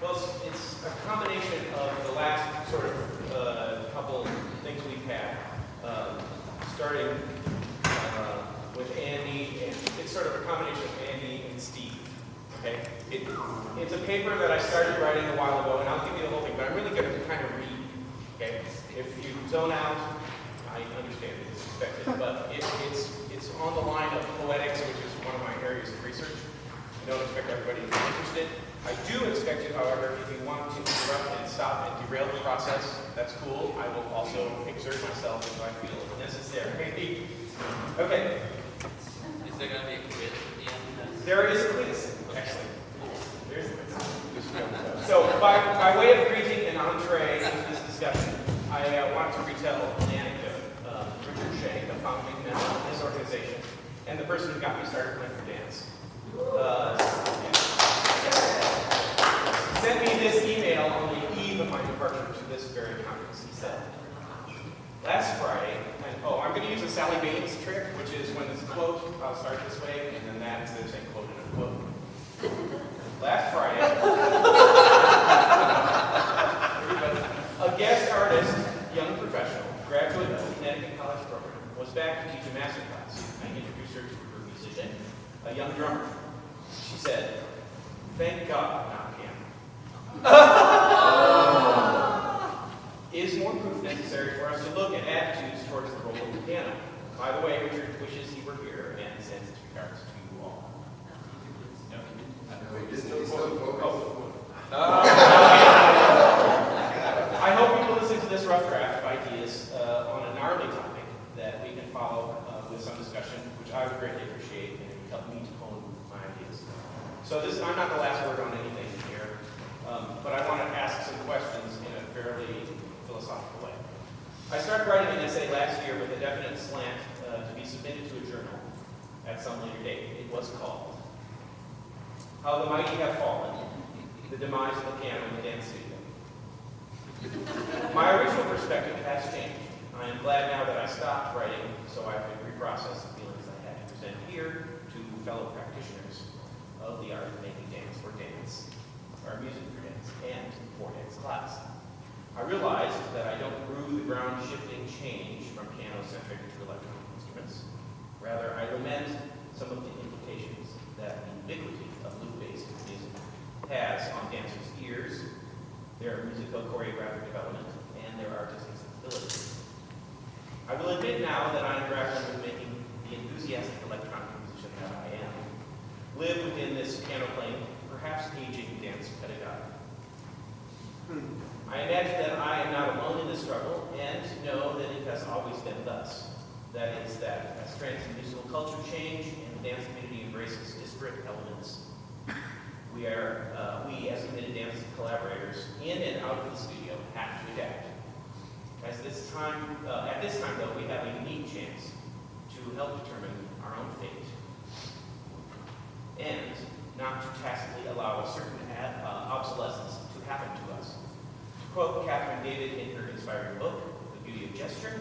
Well, it's a combination of the last sort of couple things we've had, starting with Andy, and it's sort of a combination of Andy and Steve. Okay, it's a paper that I started writing a while ago, and I'll give you the whole thing, but I'm really going to kind of read. Okay, if you zone out, I understand it's expected, but it's on the line of poetics, which is one of my areas of research. I don't expect everybody to be interested. I do expect you, however, if you want to interrupt and stop and derail the process, that's cool. I will also exert myself if I feel necessary. Okay. Is there going to be a quiz at the end? There is a quiz, actually. There's a quiz. So, by way of greeting and entree into this discussion, I want to retell an anecdote. Richard Shea, the founding member of this organization, and the person who got me started playing for dance. Sent me this email on the eve of my departure to this very conference. He said, last Friday, I'm going to use a Sally Baines trick, which is when it's a quote, I'll start this way, and then that's the same quote in a quote. Last Friday, a guest artist, young professional, graduate of the Connecticut College program, was back to teach a master class. I introduced her to her musician, a young drummer. She said, thank God, not piano. Is more proof necessary for us to look at attitudes towards the role of the piano? By the way, Richard wishes he were here and sends his regards to you all. No. I hope you will listen to this rough draft of ideas on a gnarly topic that we can follow with some discussion, which I would greatly appreciate, and it would help me to hone my ideas. So I'm not the last word on anything here, but I want to ask some questions in a fairly philosophical way. I started writing an essay last year with a definite slant to be submitted to a journal at some later date. It was called How the Mighty Have Fallen, the Demise of the Piano in the Dance Studio. My original perspective has changed. I am glad now that I stopped writing so I could reprocess the feelings I had to present here to fellow practitioners of the art of making dance for dance, or music for dance, and for dance class. I realized that I don't brew the ground-shifting change from piano-centric to electronic instruments. Rather, I lament some of the implications that the ubiquity of loop-based music has on dancers' ears, their musical-choreographic development, and their artistic sensibility. I will admit now that I am grappling with making the enthusiastic electronic musician that I am live within this piano-playing, perhaps aging dance pedagogy. I imagine that I am not alone in this struggle, and know that it has always been thus. That is, that as trends in musical culture change and the dance community embraces disparate elements, we as committed dance collaborators in and out of the studio have to adapt. At this time, though, we have a unique chance to help determine our own fate, and not to tacitly allow a certain obsolescence to happen to us. To quote Catherine David in her inspiring book, The Beauty of Gesture,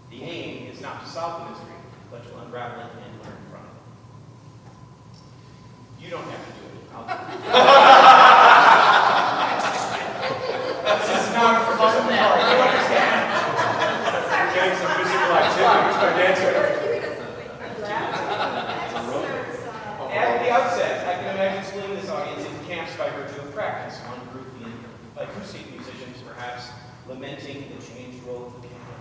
the aim is not to solve the mystery, but to unravel it and learn from it. You don't have to do it. I'll do it. This is not for just a part. You understand? We're getting some physical activity with my dancer. At the outset, I can imagine splitting this audience into camps by virtue of practice. One group being acoustic musicians, perhaps lamenting the changed role of the piano,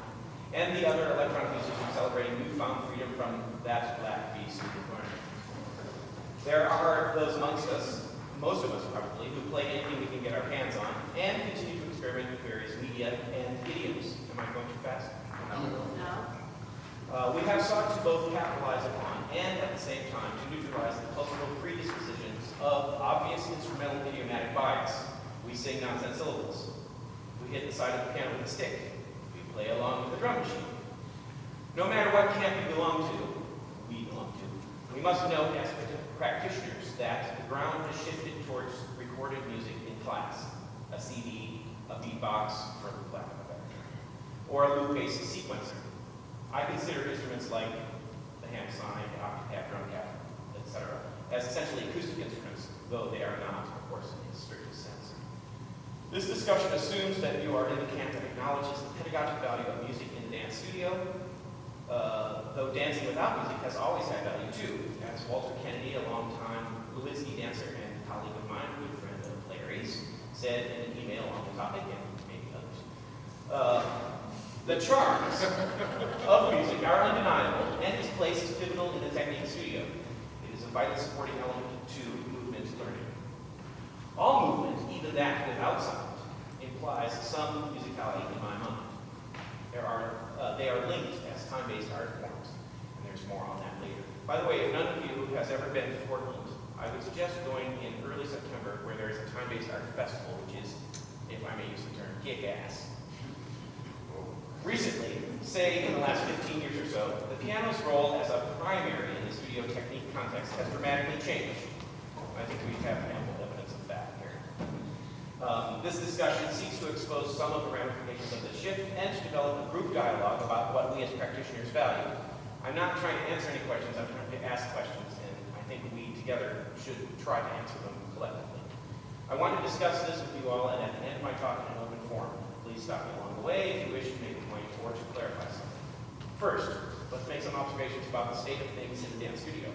and the other electronic musicians celebrating newfound freedom from that black beast of the corner. There are those amongst us, most of us probably, who play anything we can get our hands on and continue to experiment with various media and idioms. Am I going too fast? No. We have sought to both capitalize upon and at the same time to neutralize the cultural predispositions of obvious instrumental idiomatic bias. We sing nonsense syllables. We hit the side of the piano with a stick. We play along with the drum machine. No matter what camp we belong to, we must note as practitioners that the ground has shifted towards recorded music in class, a CD, a beatbox, for lack of a better term, or a loop-based sequencer. I consider instruments like the ham sine, octave, drum cap, etc., as essentially acoustic instruments though they are not, of course, in the strictest sense. This discussion assumes that you are in the camp that acknowledges the pedagogic value of music in the dance studio, though dancing without music has always had value too, as Walter Kennedy, a longtime Lewinsky dancer and colleague of mine, good friend of Larry's, said in an email on the topic, and maybe others. The charms of music are undeniable, and its place is pivotal in the technique studio. It is a vital supporting element to movement learning. All movement, even that without sound, implies some musicality in my mind. They are linked as time-based art forms, and there's more on that later. By the way, if none of you has ever been to Portland, I would suggest going in early September where there is a time-based art festival, which is, if I may use the term, kick-ass. Recently, say in the last 15 years or so, the piano's role as a primary in the studio technique context has dramatically changed. I think we have ample evidence of that here. This discussion seeks to expose some of the ramifications of this shift and to develop a group dialogue about what we as practitioners value. I'm not trying to answer any questions, I'm trying to ask questions, and I think we together should try to answer them collectively. I want to discuss this with you all and at the end of my talk in an open forum. Please stop me along the way if you wish to make a point or to clarify something. First, let's make some observations about the state of things in the dance studio.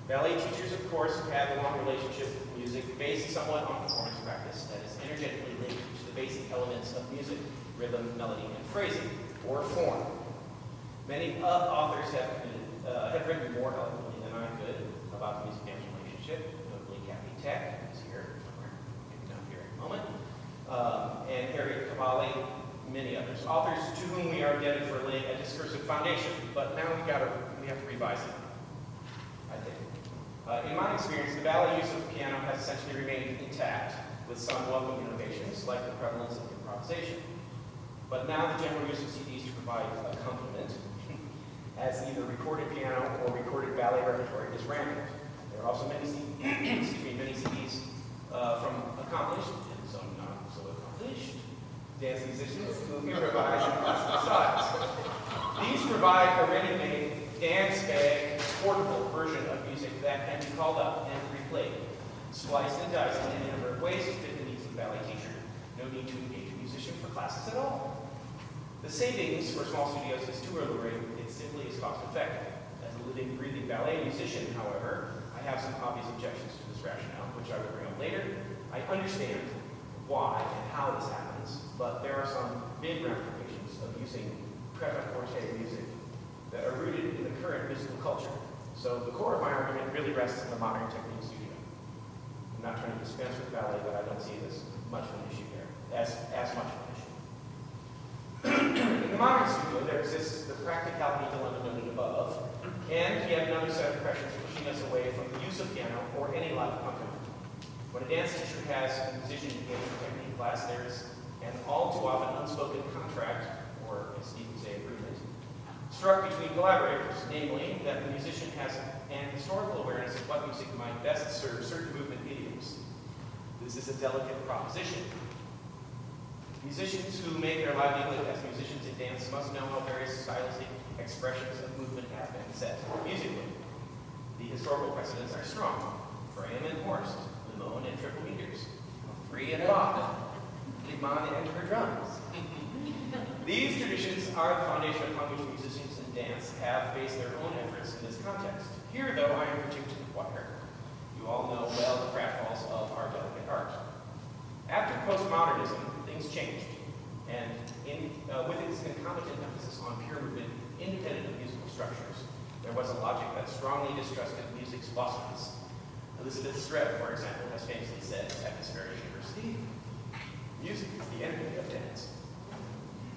Ballet teachers, of course, have a long relationship with music based somewhat on performance practice that is energetically linked to the basic elements of music, rhythm, melody, and phrasing, or form. Many authors have written more eloquently than I could about the music-dance relationship, notably Kathy Tech, who's here somewhere, maybe not here in a moment, and Harriet Cavalli, many others. Authors to whom we are indebted for laying a discursive foundation, but now we have to revise it, I think. In my experience, the ballet use of the piano has essentially remained intact, with some welcome innovations, like the prevalence of improvisation. But now the general use of CDs to provide accompaniment, as either recorded piano or recorded ballet repertoire, is rampant. There are also many CDs from accomplished and some not so accomplished dance musicians who improvise in classical styles. These provide a ready-made dance bag portable version of music that can be called up and replayed, spliced and diced in a number of ways to fit the needs of the ballet teacher. No need to engage a musician for classes at all. The savings for small studios is too alluring, it simply is cost effective. As a living, breathing ballet musician, however, I have some obvious objections to this rationale, which I will bring up later. I understand why and how this happens, but there are some big ramifications of using prêt-à-porter music that are rooted in the current musical culture. So the core of my argument really rests in the modern technique studio. I'm not trying to dispense with ballet, but I don't see this much of an issue there, as much of an issue. In the modern studio, there exists the practicality dilemma noted above, and yet another set of pressures pushing us away from the use of piano or any live accompaniment. When a dance teacher has a musician engaged in technique class, there is an all too often unspoken contract, or as Steve would say, agreement, struck between collaborators, namely that the musician has an historical awareness of what music might best serve certain movement idioms. This is a delicate proposition. Musicians who make their livelihood as musicians in dance must know how various stylistic expressions of movement have been set musically. The historical precedents are strong. Graham and Horst, Limon and triple meters, Free and Bach, Liebmann and her drums. These traditions are the foundation upon which musicians in dance have based their own efforts in this context. Here, though, I am preaching to the choir. You all know well the pratfalls of our delicate art. After postmodernism, things changed, and with its concomitant emphasis on pure movement, independent of musical structures, there was a logic that strongly distrusted music's philosophies. Elizabeth Streb, for example, has famously said at this very university, music is the enemy of dance.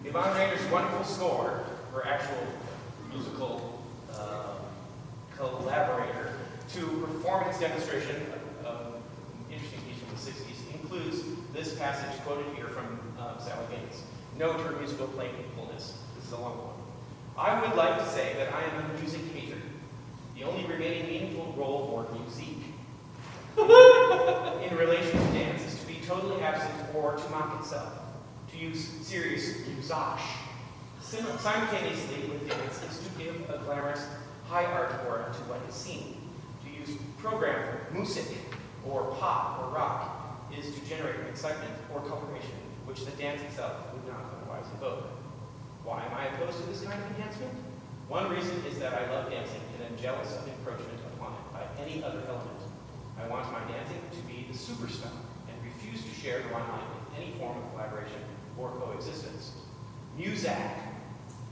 Yvonne Rainer's wonderful score, her actual musical collaborator, to performance demonstration, interesting piece from the 60s, includes this passage quoted here from Sally Gaines. Note her musical playfulness. This is a long one. I would like to say that I am a music hater. The only remaining meaningful role for musique in relation to dance is to be totally absent or to mock itself. To use serious usage simultaneously with dance is to give a glamorous high art aura to what is seen. To use program, music, or pop or rock is to generate excitement or coloration, which the dance itself would not otherwise evoke. Why am I opposed to this kind of enhancement? One reason is that I love dancing and am jealous of encroachment upon it by any other element. I want my dancing to be the superstar and refuse to share the limelight in any form of collaboration or coexistence. Muzak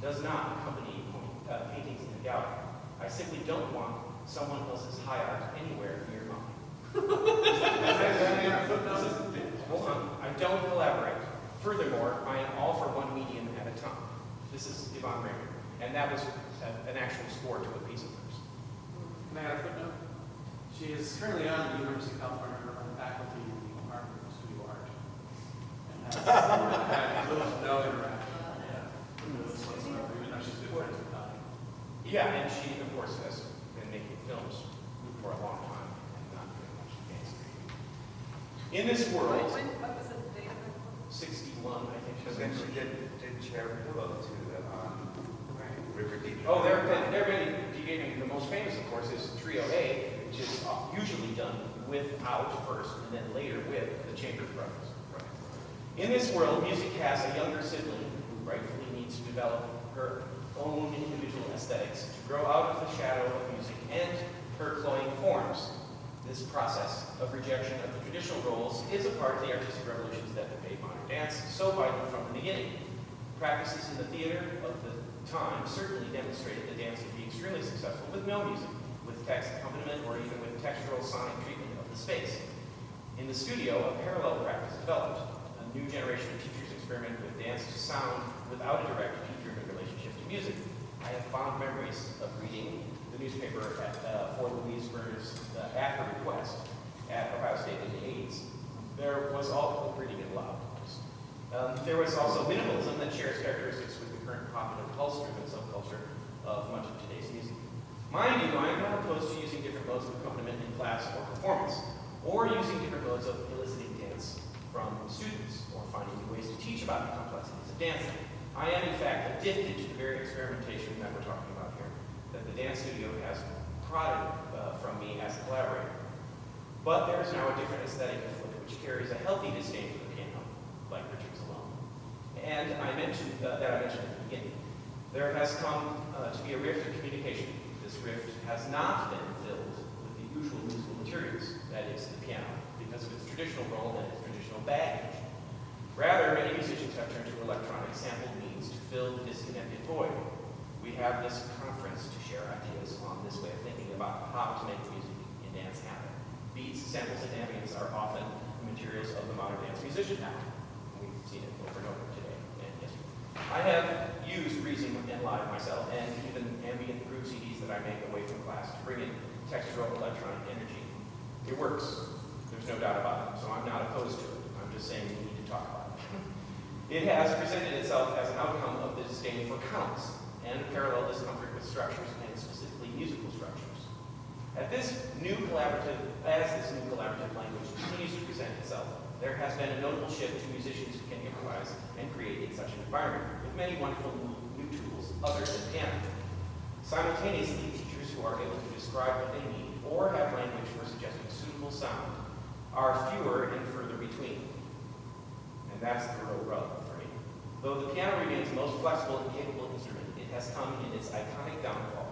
does not accompany paintings in a gallery. I simply don't want someone else's high art anywhere near mine. Hold on, I don't collaborate. Furthermore, I am all for one medium at a time. This is Yvonne Raymond, and that was an actual score to a piece of hers. Can I add a footnote? She is currently on the University of California Irvine faculty in the Department of Studio Art. And has little to no interaction. Even though she's good friends with Connie. Yeah, and she, of course, has been making films for a long time and not very much dance. In this world, What was the date of it? 61, I think. Because then she did chair Willow to the River Deep. Oh, there have been debating. The most famous, of course, is Trio A, which is usually done without first and then later with the Chambers Brothers. Right. In this world, music has a younger sibling who rightfully needs to develop her own individual aesthetics to grow out of the shadow of music and her cloying forms. This process of rejection of the traditional roles is a part of the artistic revolutions that have made modern dance so vital from the beginning. Practices in the theater of the time certainly demonstrated that dance could be extremely successful with no music, with text accompaniment, or even with textural sonic treatment of the space. In the studio, a parallel practice developed. A new generation of teachers experimented with dance to sound without a direct teacher-driven relationship to music. I have fond memories of reading the newspaper for Louise Burner's at her request at Ohio State in the 80s. There was all reading it aloud. There was also minimalism that shares characteristics with the current popular pulse-driven subculture of much of today's music. Mind you, I am not opposed to using different modes of accompaniment in class or performance, or using different modes of eliciting dance from students, or finding new ways to teach about the complexities of dancing. I am, in fact, addicted to the very experimentation that we're talking about here, that the dance studio has prodded from me as a collaborator. But there is now a different aesthetic afoot, which carries a healthy disdain for the piano, like Richard's alone. And I mentioned at the beginning. There has come to be a rift in communication. This rift has not been filled with the usual musical materials, that is, the piano, because of its traditional role and its traditional baggage. Rather, many musicians have turned to electronic sampled means to fill the disconnected void. We have this conference to share ideas on this way of thinking about how to make music and dance happen. Beats, samples, and ambience are often the materials of the modern dance musician now. We've seen it over and over today and yesterday. I have used Reason and Live myself, and even ambient groove CDs that I make away from class to bring in textural electronic energy. It works. There's no doubt about it. So I'm not opposed to it. I'm just saying we need to talk about it. It has presented itself as an outcome of the disdain for counts and parallel discomfort with structures, and specifically musical structures. As this new collaborative language continues to present itself, there has been a notable shift to musicians who can improvise and create in such an environment with many wonderful new tools other than piano. Simultaneously, teachers who are able to describe what they need or have language for suggesting suitable sound are fewer and further between. And that's the real rub for me. Though the piano remains the most flexible and capable instrument, it has come in its iconic downfall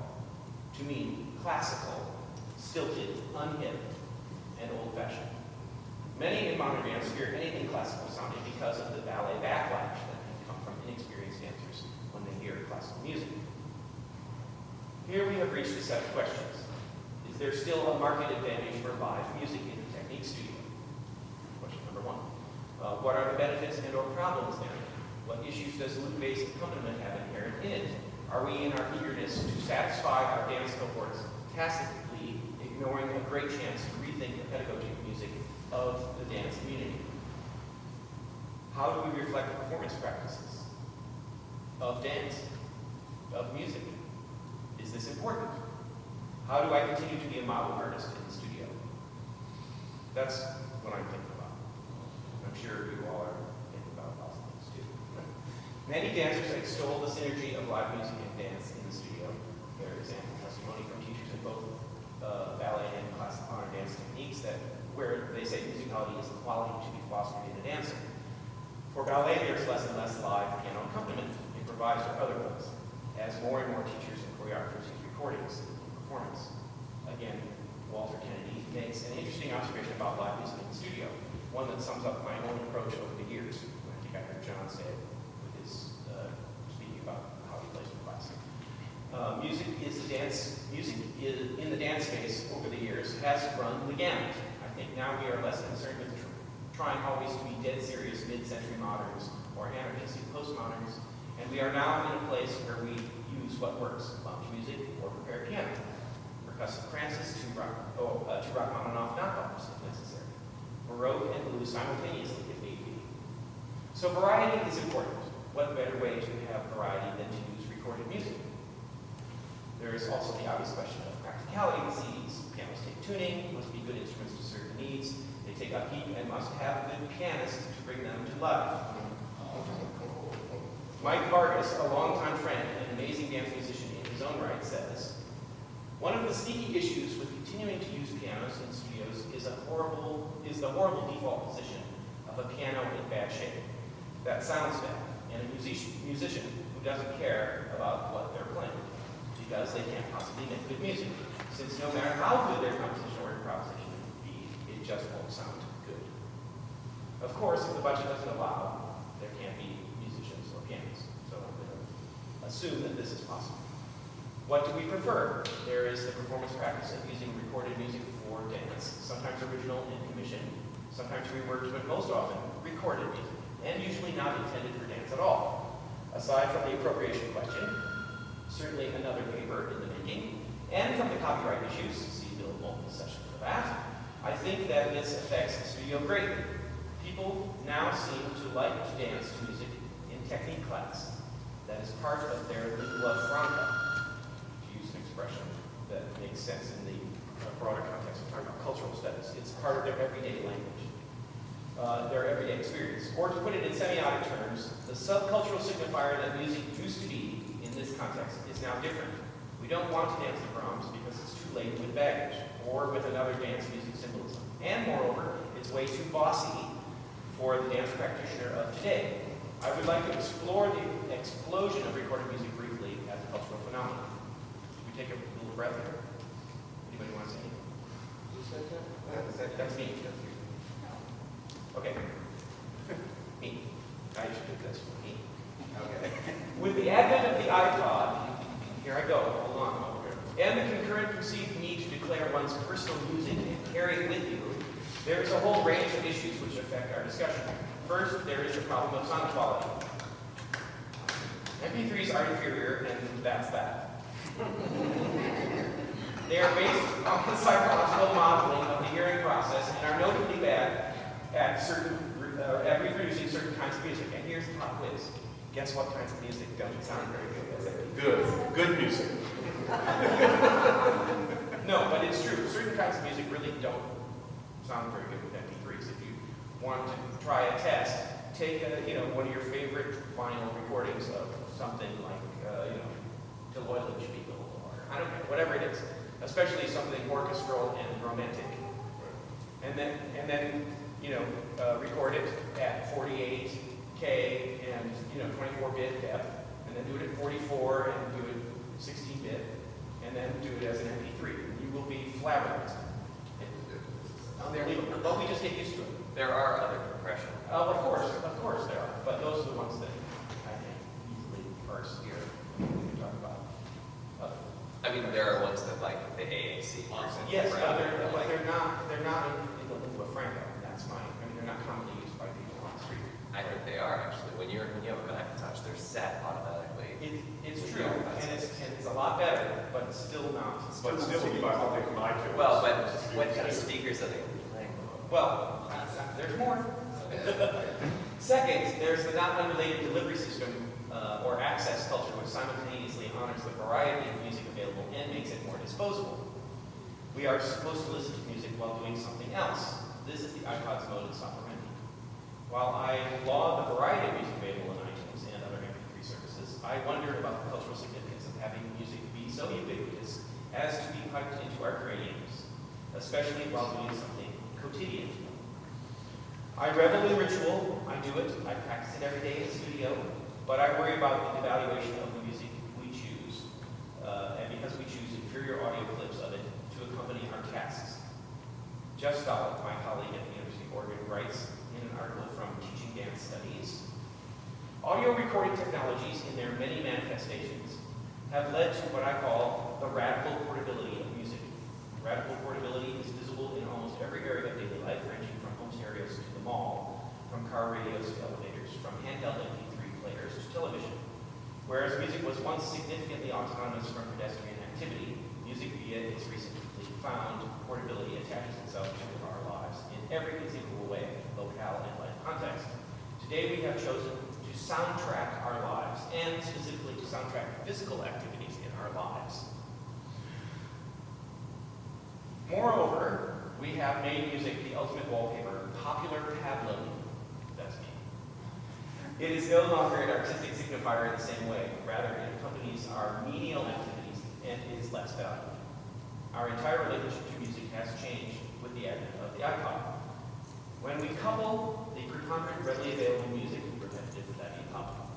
to mean classical, stilted, unhip, and old-fashioned. Many in modern dance fear anything classical sounding because of the ballet backlash that can come from inexperienced dancers when they hear classical music. Here we have reached a set of questions. Is there still a market advantage for live music in the technique studio? Question number one. What are the benefits and or problems there? What issues does loop-based accompaniment have inherent in it? Are we in our eagerness to satisfy our dance cohorts tacitly ignoring a great chance to rethink the pedagogy of music of the dance community? How do we reflect performance practices of dance, of music? Is this important? How do I continue to be a model artist in the studio? That's what I'm thinking about. I'm sure you all are thinking about lots of things too. Many dancers extol the synergy of live music and dance in the studio. There is ample testimony from teachers in both ballet and classical modern dance techniques that where they say musicality is the quality to be fostered in a dancer. For ballet, there's less and less live piano accompaniment, improvised or otherwise, as more and more teachers and choreographers use recordings in performance. Again, Walter Kennedy makes an interesting observation about live music in the studio, one that sums up my own approach over the years. I think I heard John say it with his speaking about how he plays with class. Music in the dance space over the years has run the gamut. I think now we are less concerned with trying always to be dead serious mid-century moderns or anarchistic postmoderns, and we are now in a place where we use what works, lounge music or prepared piano, percussive prances, two rock on and off knockoffs if necessary, baroque and blues simultaneously if need be. So variety is important. What better way to have variety than to use recorded music? There is also the obvious question of practicality with CDs. Pianos take tuning, must be good instruments to serve the needs. They take upkeep and must have good pianists to bring them to life. Mike Vargas, a longtime friend and amazing dance musician in his own right, says, one of the sneaky issues with continuing to use pianos in studios is the horrible default position of a piano in bad shape. That sounds bad, and a musician who doesn't care about what they're playing, because they can't possibly make good music, since no matter how good their composition or improvisation may be, it just won't sound good. Of course, if the budget doesn't allow, there can't be musicians or pianists, so I'm going to assume that this is possible. What do we prefer? There is the performance practice of using recorded music for dance, sometimes original and commissioned, sometimes reworked, but most often recorded music, and usually not intended for dance at all. Aside from the appropriation question, certainly another paper in the making, and from the copyright issues, see Bill Moulton's session for that, I think that this affects the studio greatly. People now seem to like to dance to music in technique class. That is part of their lingua franca, to use an expression that makes sense in the broader context of talking about cultural studies. It's part of their everyday language, their everyday experience. Or to put it in semiotic terms, the subcultural signifier that music used to be in this context is now different. We don't want to dance the Brahms because it's too late with baggage, or with another dance music symbolism. And moreover, it's way too bossy for the dance practitioner of today. I would like to explore the explosion of recorded music briefly as a cultural phenomenon. Should we take a little breath here? Anybody want to say anything? Who said that? That's me. Okay. Me. I should do this for me. Okay. With the advent of the iPod, here I go, hold on over here, and the concurrent perceived need to declare one's personal music and carry it with you, there is a whole range of issues which affect our discussion. First, there is the problem of sound quality. MP3s are inferior, and that's that. They are based on the psychological modeling of the hearing process and are notably bad at reproducing certain kinds of music. And here's the pop quiz. Guess what kinds of music don't sound very good? Good music. No, but it's true. Certain kinds of music really don't sound very good with MP3s. If you want to try a test, take one of your favorite vinyl recordings of something like Till Oil and Spiegel, or I don't know, whatever it is. Especially something orchestral and romantic. And then record it at 48K and 24-bit depth, and then do it at 44 and do it 16-bit, and then do it as an MP3. You will be flabbergasted. Unbelievable. But we just get used to it. There are other compression. Of course there are. But those are the ones that I think easily parse here when we talk about other. I mean, there are ones that like the AAC. Yes, but they're not in the lingua franca. They're not commonly used by people on the street. I think they are actually. When you have a Macintosh, they're set automatically. It's true, and it's a lot better, but it's still not. But still, you might want to take my too. Well, but what kind of speakers are they playing? Well, there's more. Second, there's the not unrelated delivery system or access culture, which simultaneously honors the variety of music available and makes it more disposable. We are supposed to listen to music while doing something else. This is the iPod's mode in supplementing. While I laud the variety of music available in iTunes and other MP3 services, I wonder about the cultural significance of having music be so ubiquitous as to be piped into our craniums, especially while doing something quotidian. I revel in ritual, I do it, I practice it every day in the studio, but I worry about the evaluation of the music we choose, and because we choose inferior audio clips of it to accompany our tasks. Jeff Stollett, my colleague at the University of Oregon, writes in an article from Teaching Dance Studies, audio recording technologies in their many manifestations have led to what I call the radical portability of music. Radical portability is visible in almost every area of daily life, ranging from home stereos to the mall, from car radios to elevators, from handheld MP3 players to television. Whereas music was once significantly autonomous from pedestrian activity, music via its recently found portability attaches itself to our lives in every conceivable way, locale and life context. Today we have chosen to soundtrack our lives, and specifically to soundtrack physical activities in our lives. Moreover, we have made music the ultimate wallpaper, popular pablum, that's me. It is no longer an artistic signifier in the same way. Rather, it accompanies our menial activities and is less valued. Our entire relationship to music has changed with the advent of the iPod. When we couple the preponderant readily available music, repetitive with that pop,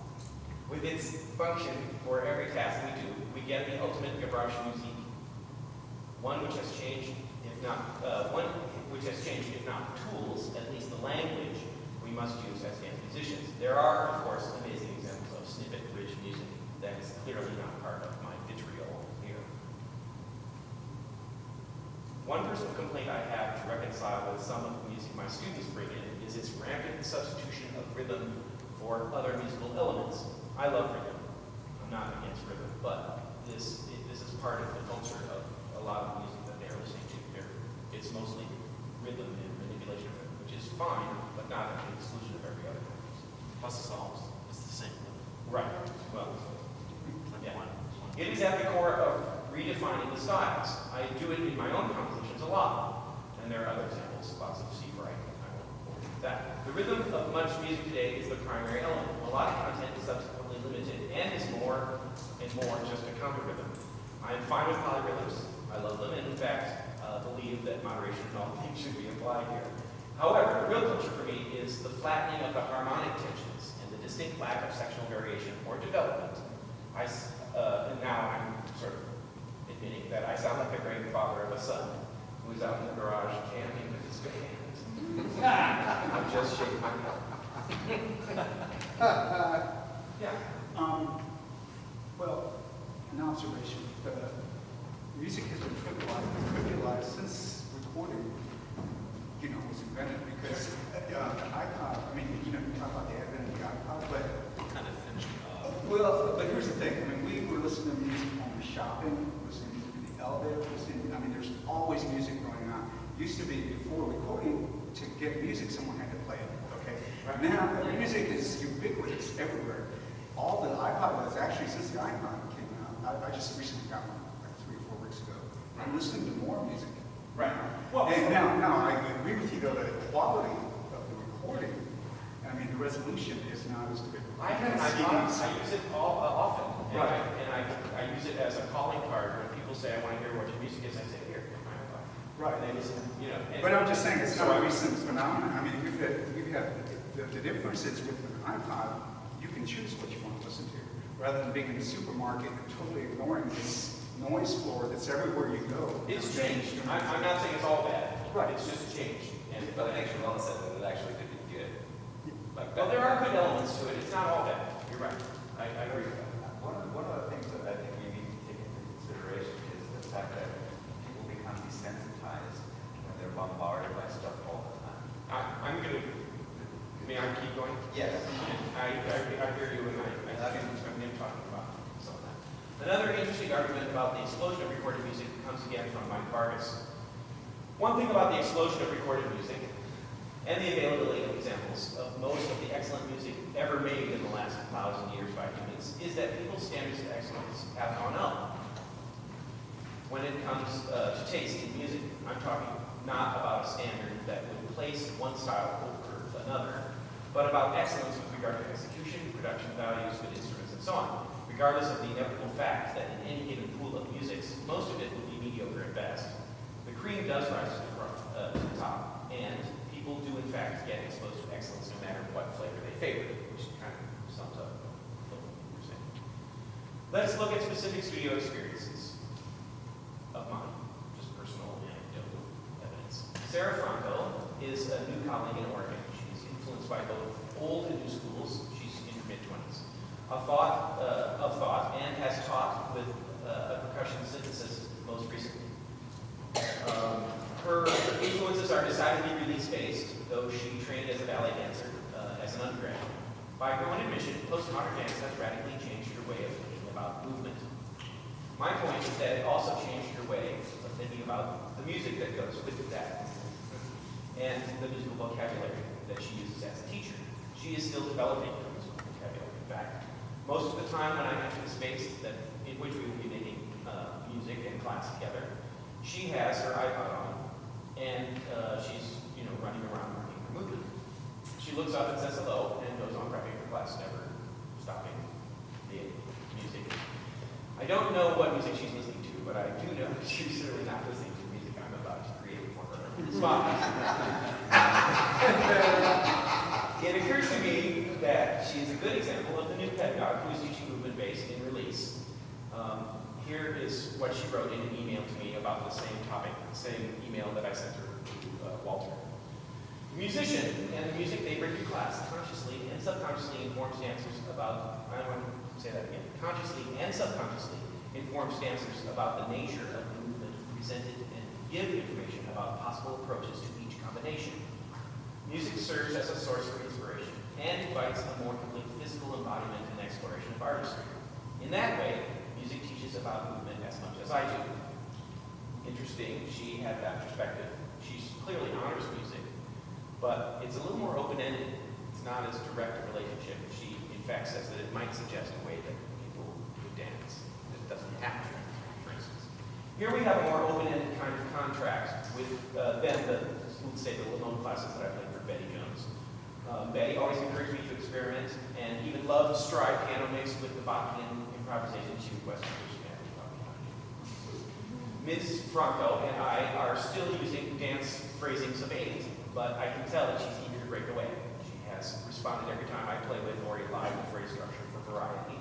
with its function for every task we do, we get the ultimate garage music. One which has changed, if not tools, at least the language we must use as dance musicians. There are, of course, amazing examples of snippet-rich music that is clearly not part of my vitriol here. One personal complaint I have to reconcile with some of the music my students bring in is its rampant substitution of rhythm for other musical elements. I love rhythm. I'm not against rhythm, but this is part of the culture of a lot of music that they're listening to. It's mostly rhythm and manipulation of rhythm, which is fine, but not at the exclusion of every other kind of music. Plus it's the same. Right. Well, Like yeah. one. It is at the core of redefining the styles. I do it in my own compositions a lot, and there are other examples, lots of C for I won't bore you with that. The rhythm of much music today is the primary element. A lot of content is subsequently limited and is more and more just a counter rhythm. I am fine with polyrhythms. I love them, and in fact, believe that moderation in all things should be applied here. However, the real culture for me is the flattening of the harmonic tensions and the distinct lack of sectional variation or development. And now I'm sort of admitting that I sound like the grandfather of a son who's out in the garage jamming with his band. I'm just shaking my head. Yeah. Well, an observation. Music has been trivialized since recording, was invented because iPod, you talk about the advent of the iPod, but Kind of finished off. well, but here's the thing. We were listening to music when we were shopping, listening to music in the elevator, there's always music going on. Used to be before recording, to get music, someone had to play it, okay? Now, music is ubiquitous everywhere. All the iPod is actually, since the iPod came out, I just recently got one, like 3 or 4 weeks ago. I'm listening to more music. Right. Well, And now I agree with you though, that the quality of the recording, the resolution is not as good. I have an iPod. I use it often, and, Right. I use it as a calling card when people say I want to hear what your music is. I say here, here's my iPod. Right. And they listen, and- But I'm just saying, it's So not I- a recent phenomenon. We've had the difference is with an iPod, you can choose what you want to listen to, rather than being in a supermarket and totally ignoring this noise floor that's everywhere you go. It's changed. I'm not saying it's all bad. Right. It's just changed. But I think Siobhan said that it actually could be good. Well, there are good elements to it. It's not all bad. You're right. I agree with that. One of the things that I think we need to take into consideration is the fact that people become desensitized when they're bombarded by stuff all the time. I'm going to, may I keep going? Yes. I hear you, and I'm talking about some of that. Another interesting argument about the explosion of recorded music comes again from Mike Vargas. One thing about the explosion of recorded music and the availability of examples of most of the excellent music ever made in the last 1,000 years by humans is that people's standards of excellence have gone up. When it comes to taste in music, I'm talking not about a standard that would place one style over another, but about excellence with regard to execution, production values, good instruments, and so on, regardless of the inevitable fact that in any given pool of musics, most of it would be mediocre at best. The cream does rise to the top, And people do in fact get exposed to excellence no matter what flavor they favor, which kind of sums up what we're saying. Let's look at specific studio experiences of mine, just personal anecdotal evidence. Sarah Franco is a new colleague in Oregon. She's influenced by both old and new schools. She's in her mid-20s. Of thought, and has taught with a percussion synthesis most recently. Her influences are decidedly release-based, though she trained as a ballet dancer as an undergrad. By her own admission, postmodern dance has radically changed her way of thinking about movement. My point is that it also changed her way of thinking about the music that goes with that and the musical vocabulary that she uses as a teacher. She is still developing her musical vocabulary. In fact, most of the time when I enter the space in which we will be making music and class together, she has her iPod on, and she's running around working her movement. She looks up and says hello and goes on prepping for class, never stopping the music. I don't know what music she's listening to, but I do know that she's certainly not listening to the music I'm about to create for her on the spot. It occurs to me that she is a good example of the new pedagogue who is teaching movement-based in release. Here is what she wrote in an email to me about the same topic, the same email that I sent her to Walter. The musician and the music they bring to class consciously and subconsciously informs dancers about, I want to say that again, consciously and subconsciously informs dancers about the nature of the movement presented and give information about possible approaches to each combination. Music serves as a source for inspiration and invites a more complete physical embodiment and exploration of artistry. In that way, music teaches about movement as much as I do. Interesting, she had that perspective. She's clearly honors music, but it's a little more open-ended. It's not as direct a relationship. She, in fact, says that it might suggest a way that people would dance. It doesn't have to, for instance. Here we have a more open-ended kind of contract with let's say the Lamone classes that I played for Betty Jones. Betty always encouraged me to experiment and even loved stride piano mixed with the Bachman improvisation she requested for Ms. Franco and I are still using dance phrasings of 8, but I can tell that she's eager to break away. She has responded every time I play with or live with phrase structure for variety.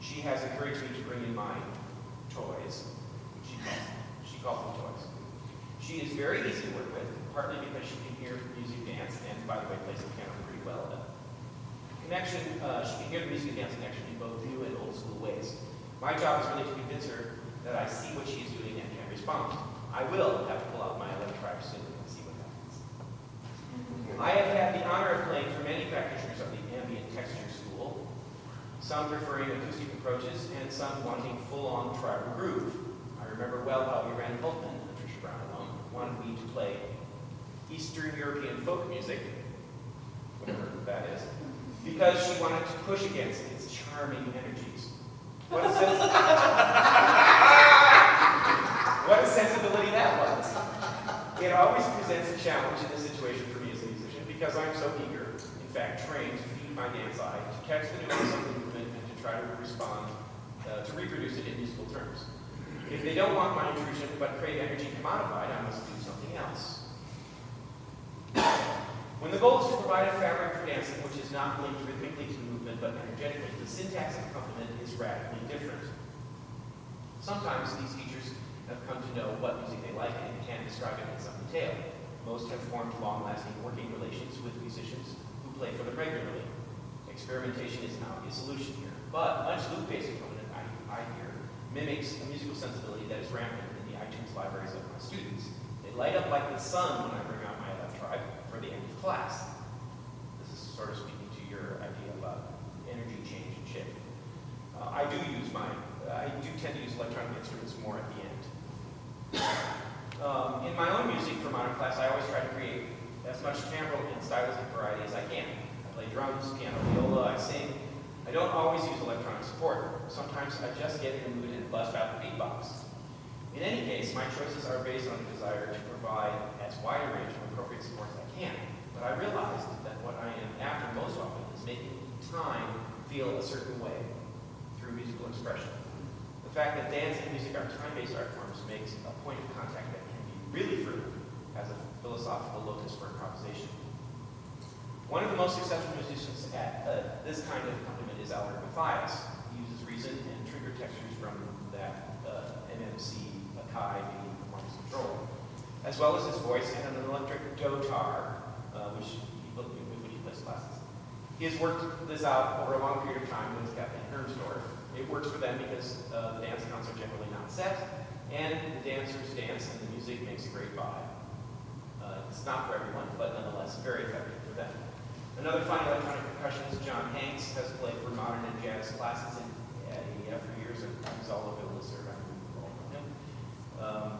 She has encouraged me to bring in my toys. She calls them toys. She is very easy to work with, partly because she can hear music dance, and by the way, plays the piano pretty well. She can hear the music and dance connection in both new and old school ways. My job is really to convince her that I see what she is doing and can respond. I will have to pull out my 11 tribes soon and see what happens. I have had the honor of playing for many practitioners of the ambient texture school, some preferring acoustic approaches and some wanting full-on tribal groove. I remember well how Iran Holtman, Patricia Brown alone, wanted me to play Eastern European folk music, whatever that is, because she wanted to push against its charming energies. What a sensibility that was. It always presents a challenge in this situation for me as a musician because I'm so eager, in fact trained to feed my dance eye, to catch the nuance of the movement and to try to respond, to reproduce it in musical terms. If they don't want my intrusion but crave energy commodified, I must do something else. When the goal is to provide a fabric for dancing which is not linked rhythmically to movement but energetically, the syntax of accompaniment is radically different. Sometimes these teachers have come to know what music they like and can describe it in some detail. Most have formed long-lasting working relations with musicians who play for them regularly. Experimentation is an obvious solution here, but much loop-based accompaniment, I hear, mimics a musical sensibility that is rampant in the iTunes libraries of my students. They light up like the sun when I bring out my left tribe for the end of class. This is sort of speaking to your idea about energy change and shift. I do tend to use electronic instruments more at the end. In my own music for modern class, I always try to create as much timbral and stylistic variety as I can. I play drums, piano, viola, I sing. I don't always use electronic support. Sometimes I just get in the mood and bust out the beatbox. In any case, my choices are based on the desire to provide as wide a range of appropriate support as I can. But I realized that what I am after most often is making time feel a certain way through musical expression. The fact that dance and music are time-based art forms makes a point of contact that can be really fertile as a philosophical locus for improvisation. One of the most successful musicians at this kind of accompaniment is Albert Matthias. He uses reason and trigger textures from that MMC Akai performance control, as well as his voice and an electric dotar, which he plays classes. He has worked this out over a long period of time with Kathleen Hermsdorf. It works for them because the dance counts are generally not set, and the dancers dance and the music makes a great vibe. It's not for everyone, but nonetheless very effective for them. Another fine electronic percussionist, John Hanks, has played for modern and jazz classes at AEF for years, and he's all over the list. All know him.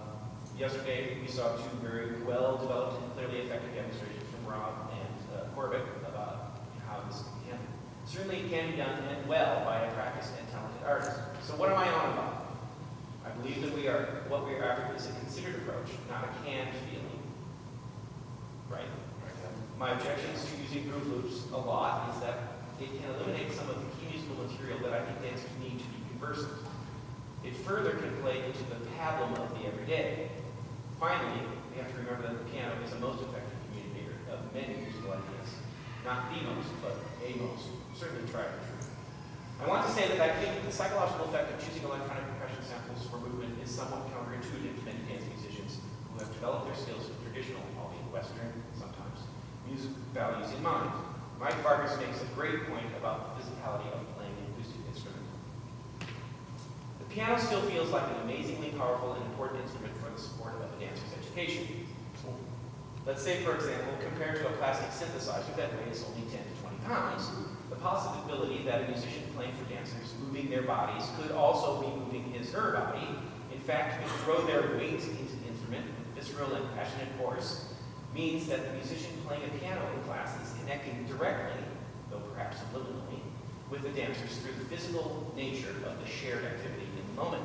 Yesterday, we saw two very well-developed and clearly effective demonstrations from Rob and Corbett about how this can be handled. Certainly, it can be done and well by a practiced and talented artist. So what am I on about? I believe that what we are after is a considered approach, not a canned feeling. Right? My objections to using groove loops a lot is that it can eliminate some of the key musical material that I think dancers need to be conversant. It further can play into the pablum of the everyday. Finally, we have to remember that the piano is a most effective communicator of many musical ideas. Not the most, but a most. Certainly tried and true. I want to say that I think the psychological effect of choosing electronic percussion samples for movement is somewhat counterintuitive to many dance musicians who have developed their skills with traditional, albeit Western, sometimes, music values in mind. Mike Vargas makes a great point about the physicality of playing an acoustic instrument. The piano still feels like an amazingly powerful and important instrument for the support of a dancer's education. Let's say, for example, compared to a classic synthesizer that weighs only 10 to 20 pounds, the possibility that a musician playing for dancers moving their bodies could also be moving his or her body, in fact, could throw their weight into the instrument with visceral and passionate force, means that the musician playing a piano in class is connecting directly, though perhaps subliminally, with the dancers through the physical nature of the shared activity in the moment.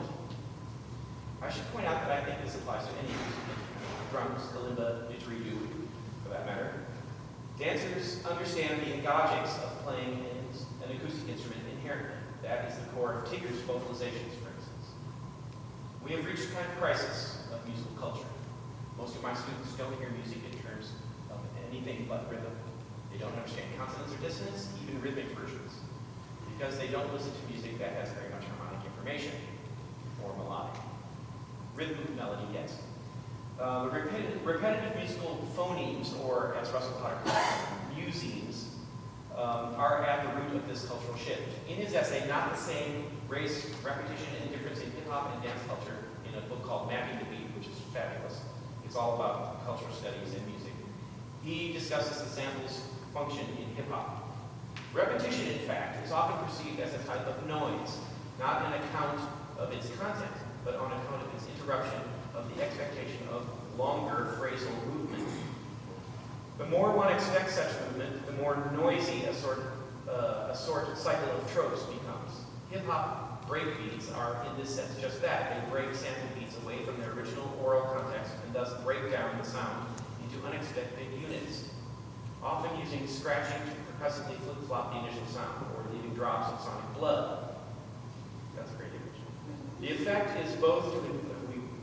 I should point out that I think this applies to any music instrument, drums, kalimba, didgeridoo, for that matter. Dancers understand the engagics of playing an acoustic instrument inherently. That is the core of Tigger's vocalizations, for instance. We have reached a kind of crisis of musical culture. Most of my students don't hear music in terms of anything but rhythm. They don't understand consonants or dissonance, even rhythmic versions, because they don't listen to music that has very much harmonic information or melodic. Rhythm, melody, yes. The repetitive musical phonemes, or as Russell Potter calls them, musemes, are at the root of this cultural shift. In his essay, Not the Same, Race, Repetition, and Difference in Hip-Hop and Dance Culture, in a book called Mapping the Beat, which is fabulous. It's all about cultural studies and music. He discusses the sample's function in hip-hop. Repetition, in fact, is often perceived as a type of noise, not an account of its content, but on account of its interruption of the expectation of longer phrasal movement. The more one expects such movement, the more noisy a sort cycle of tropes becomes. Hip-hop breakbeats are, in this sense, just that. They break sample beats away from their original oral context and thus break down the sound into unexpected units, often using scratching to percussively flip-flop the initial sound or leaving drops of sonic blood. That's a great image. The effect is both to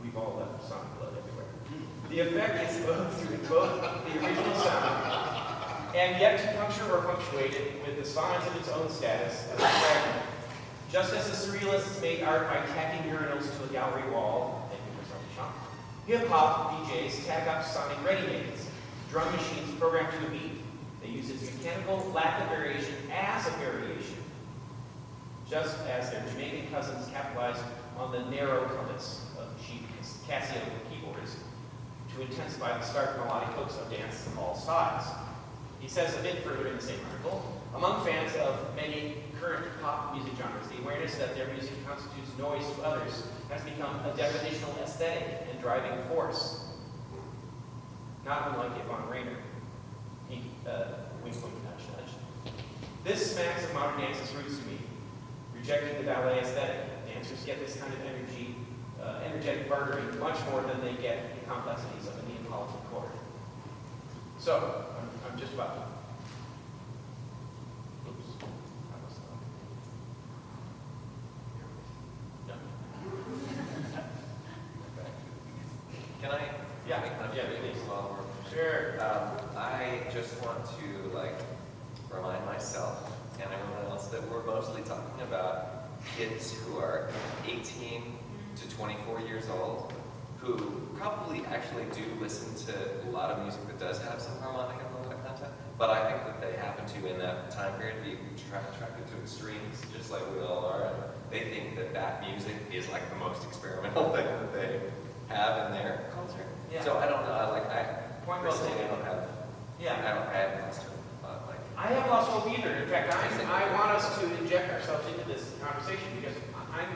we've all left sonic blood everywhere. The effect is both to invoke the original sound and yet to puncture or punctuate it with the signs of its own status as a fragment. Just as the surrealists made art by tacking urinals to a gallery wall, thank you for something, Sean, hip-hop DJs tag up sonic ready-mades, drum machines programmed to a beat. They use its mechanical lack of variation as a variation, just as their Jamaican cousins capitalized on the narrow compass of cheap Casio keyboards to intensify the stark melodic hooks of dance of all styles. He says a bit further in the same article, among fans of many current pop music genres, the awareness that their music constitutes noise to others has become a definitional aesthetic and driving force. Not unlike Yvonne Rainer. Wink, wink, nudge, nudge. This smacks of modern dance's roots to me, rejecting the ballet aesthetic. Dancers get this kind of energetic bartering much more than they get the complexities of a Neapolitan chord. So, I'm just about to. Oops. I must have. No. Can I? Yeah, make yeah, please. please. like remind myself and everyone else that we're mostly talking about kids who are 18 to 24 years old, who probably actually do listen to a lot of music that does have some harmonic and melodic content, but I think that they happen to, in that time period, be attracted to extremes, just like we all are. And they think that that music is like the most experimental thing that they have in their culture. Yeah. So I don't know, I Point well personally taken. I haven't lost hope, but like, I haven't lost hope either. In fact, I want us to inject ourselves into this conversation because I'm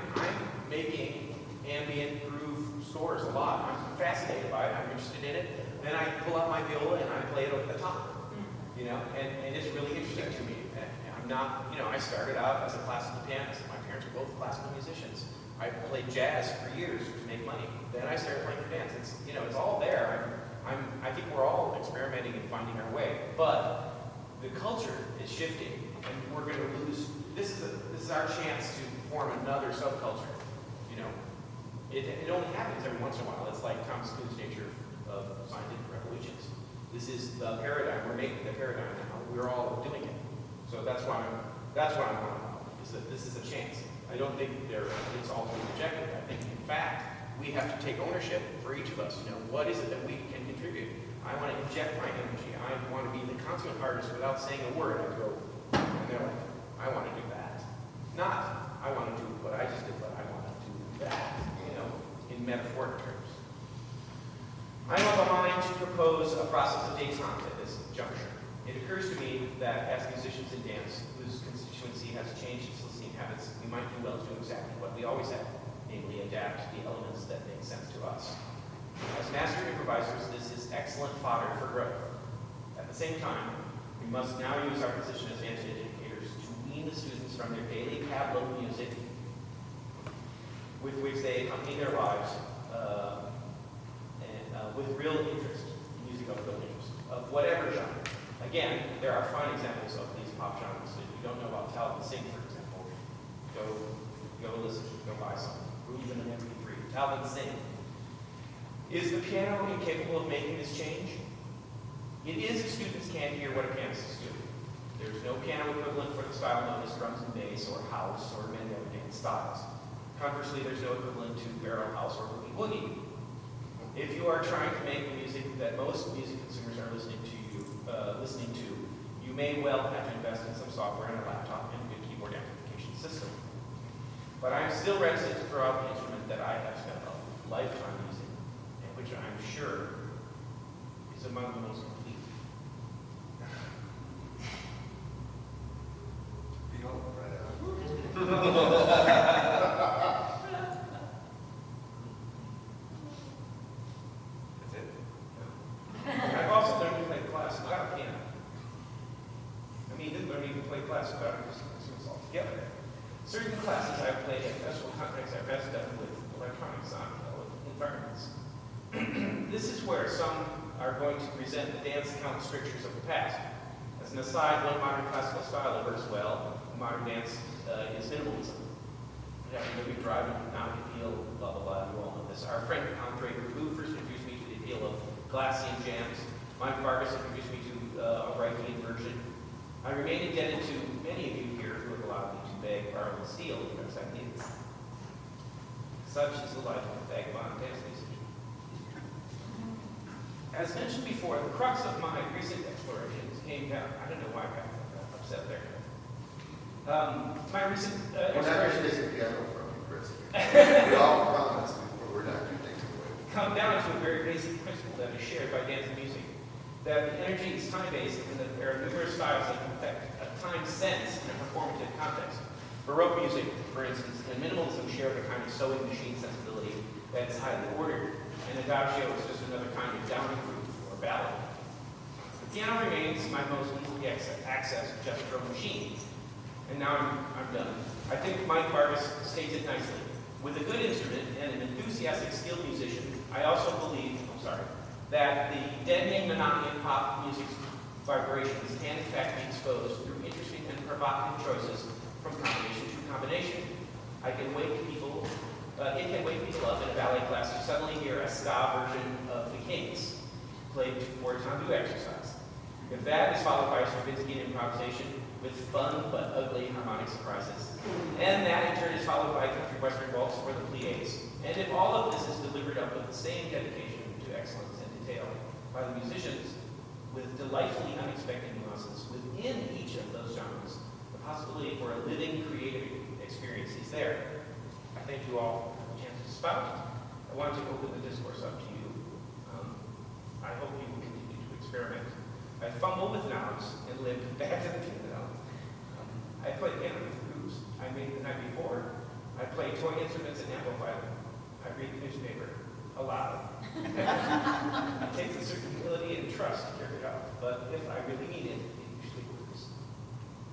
making ambient groove scores a lot. I'm fascinated by it. I'm interested in it. Then I pull out my viola and I play it over the top. You know, and it's really interesting to me. And I'm not, you know, I started out as a classical pianist. My parents were both classical musicians. I played jazz for years to make money. Then I started playing for dance. It's, you know, it's all there. I think we're all experimenting and finding our way. But the culture is shifting, and we're going to lose. This is our chance to form another subculture. You know, it only happens every once in a while. It's like Thomas Kuhn's Nature of Scientific Revolutions. This is the paradigm. We're making the paradigm now. We're all doing it. So that's what I'm talking about. Is that this is a chance. I don't think it's all to be rejected. I think, in fact, we have to take ownership for each of us. You know, what is it that we can contribute? I want to inject my energy. I want to be the consummate artist without saying a word. I go, and they're like, I want to do that. Not, I want to do what I just did, but I want to do that, you know, in metaphoric terms. I have a mind to propose a process of détente at this juncture. It occurs to me that as musicians in dance, whose constituency has changed its listening habits, we might do well to do exactly what we always have, namely adapt the elements that make sense to us. As master improvisers, this is excellent fodder for growth. At the same time, we must now use our position as dance educators to wean the students from their daily tableau music with which they accompany their lives with real interest, music of real interest, of whatever genre. Again, there are fine examples of these pop genres. If you don't know about Talbot Sing, for example, go listen, go buy some, or even an MP3. Talbot Sing. Is the piano incapable of making this change? It is if students can't hear what a pianist is doing. There's no piano equivalent for the style known as drums and bass, or house, or many other dance styles. Conversely, there's no equivalent to barrel house or boogie woogie. If you are trying to make the music that most music consumers are listening to, you may well have to invest in some software and a laptop and a good keyboard amplification system. But I'm still reticent to throw out the instrument that I have spent a lifetime using, and which I'm sure is among the most complete. that's it. I've also learned to play class without a piano. I mean, didn't learn to even play class without instruments altogether. Certain classes I've played in festival contexts are best done with electronics on environments. This is where some are going to present the dance count strictures of the past. As an aside, one modern classical style that works well in modern dance is minimalism. You have to go drive and not appeal, blah, blah, blah, you all know this. Our friend Andre Grabou first introduced me to the appeal of Glacian jams. Mike Vargas introduced me to a Reichian version. I remain indebted to many of you here who have allowed me to beg, borrow, and steal because I need it. Such is the life of a vagabond dance musician. As mentioned before, the crux of my recent explorations came down. I don't know why I got upset there. My recent We're not going to explorations take a piano from you, Chris. We all promised before we're not going to take it away. come down to a very basic principle that is shared by dance and music. That the energy is time-based and that there are numerous styles that can affect a time sense in a performative context. Baroque music, for instance, and minimalism share a kind of sewing machine sensibility that is highly ordered, and adagio is just another kind of downing groove or ballad. The piano remains my most easily accessed gestural machine. And now I'm done. I think Mike Vargas states it nicely. With a good instrument and an enthusiastic, skilled musician, I also believe, that the deadening monotony of pop music's vibrations can in fact be exposed through interesting and provocative choices from combination to combination. It can wake people up in a ballet class to suddenly hear a ska version of The Kings played for tendu exercise. If that is followed by Stravinsky improvisation with fun but ugly harmonic surprises, and that in turn is followed by country western waltz for the pliés, and if all of this is delivered up with the same dedication to excellence and detail by the musicians, with delightfully unexpected nuances within each of those genres, the possibility for a living creative experience is there. I thank you all for the chance to spout. I want to open the discourse up to you. I hope you will continue to experiment. I fumble with knobs and limp back to the piano. I play piano with grooves I made the night before. I play toy instruments and amplify them. I read the newspaper aloud. It takes a certain humility and trust to carry it out, but if I really need it,